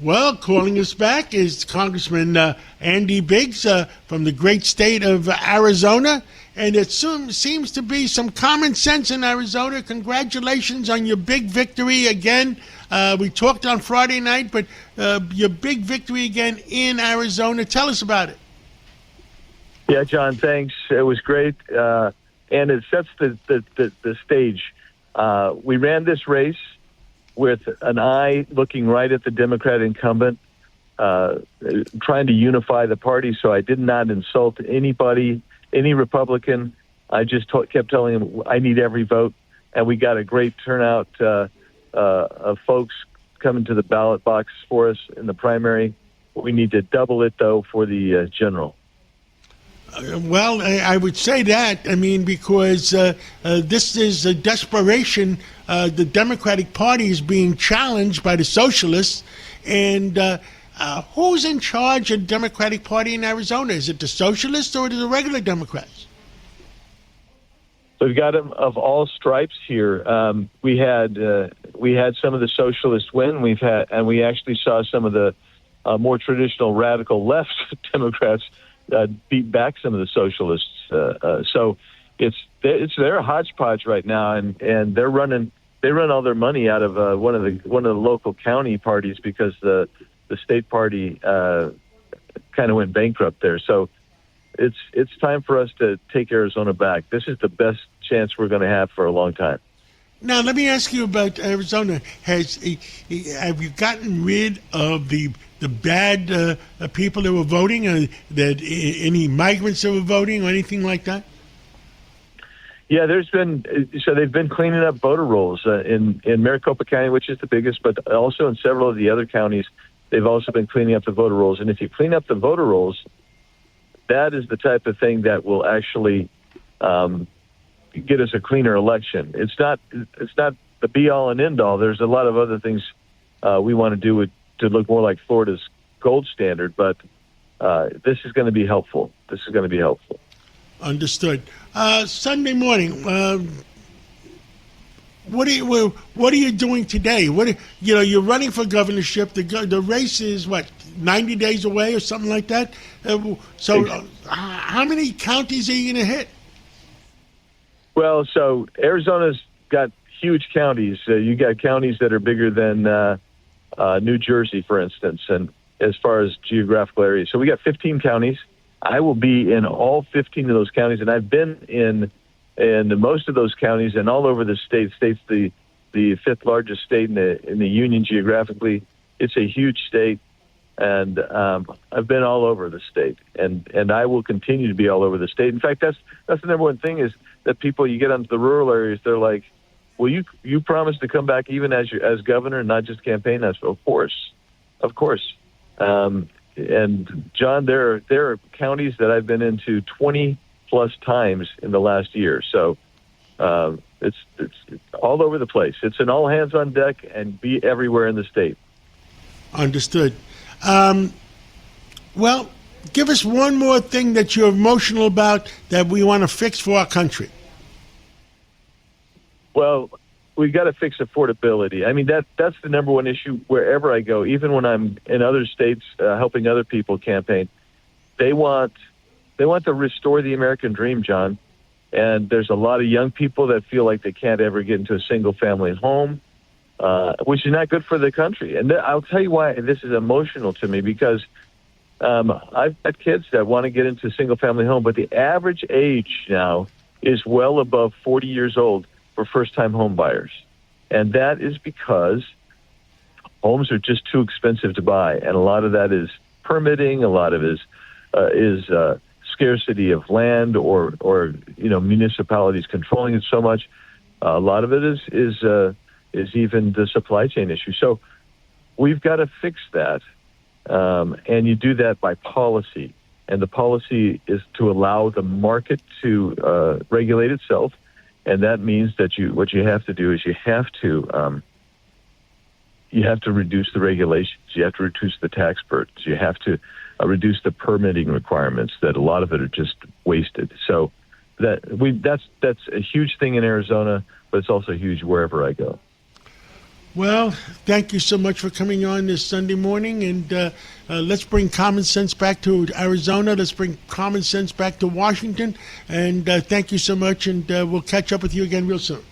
Well, calling us back is Congressman Andy Biggs from the great state of Arizona. And it seems to be some common sense in Arizona. Congratulations on your big victory again. We talked on Friday night, but your big victory again in Arizona. Tell us about it. Yeah, John, thanks. It was great. And it sets the stage. We ran this race with an eye looking right at the Democrat incumbent, trying to unify the party. So I did not insult anybody, any Republican. I just kept telling him I need every vote. And we got a great turnout of folks coming to the ballot box for us in the primary. We need to double it, though, for the general. Well, I would say that. I mean, because this is a desperation. The Democratic Party is being challenged by the socialists. And who's in charge of the Democratic Party in Arizona? Is it the socialists or the regular Democrats? So we've got them of all stripes here. We had some of the socialists win. We actually saw some of the more traditional radical left Democrats beat back some of the socialists. So it's their hodgepodge right now, and they run all their money out of one of the local county parties because the state party kind of went bankrupt there. So it's time for us to take Arizona back. This is the best chance we're going to have for a long time. Now, let me ask you about Arizona. Have you gotten rid of the bad people that were voting? That any migrants that were voting or anything like that? Yeah, they've been cleaning up voter rolls in Maricopa County, which is the biggest, but also in several of the other counties. They've also been cleaning up the voter rolls. And if you clean up the voter rolls, that is the type of thing that will actually get us a cleaner election. It's not the be all and end all. There's a lot of other things we want to do to look more like Florida's gold standard, but this is going to be helpful. Understood. Sunday morning, what are you doing today? You're running for governorship. The race is 90 days away or something like that. How many counties are you going to hit? Well, so Arizona's got huge counties. You got counties that are bigger than New Jersey, for instance, and as far as geographical areas. So we got 15 counties. I will be in all 15 of those counties, and I've been in most of those counties and all over the state. State's the fifth largest state in the union geographically. It's a huge state, and I've been all over the state, and I will continue to be all over the state. In fact, that's the number one thing is that people, you get onto the rural areas, they're like, well, you promised to come back even as governor and not just campaign us. Of course. And John, there are counties that I've been into 20 plus times in the last year. So it's all over the place. It's an all hands on deck and be everywhere in the state. Understood. Well, give us one more thing that you're emotional about that we want to fix for our country. Well, we've got to fix affordability. I mean, that's the number one issue wherever I go, even when I'm in other states helping other people campaign. They want to restore the American dream, John. And there's a lot of young people that feel like they can't ever get into a single-family home, which is not good for the country. And I'll tell you why this is emotional to me, because I've got kids that want to get into a single-family home, but the average age now is well above 40 years old for first-time home buyers. And that is because homes are just too expensive to buy. And a lot of that is permitting. A lot of it is scarcity of land or municipalities controlling it so much. A lot of it is even the supply chain issue. So we've got to fix that. And you do that by policy. And the policy is to allow the market to regulate itself. And that means that what you have to do is you have to reduce the regulations. You have to reduce the tax burdens. You have to reduce the permitting requirements. That a lot of it are just wasted. So that's a huge thing in Arizona, but it's also huge wherever I go. Well, thank you so much for coming on this Sunday morning, and let's bring common sense back to Arizona. Let's bring common sense back to Washington, and thank you so much, and we'll catch up with you again real soon.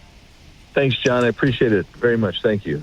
Thanks, John. I appreciate it very much. Thank you.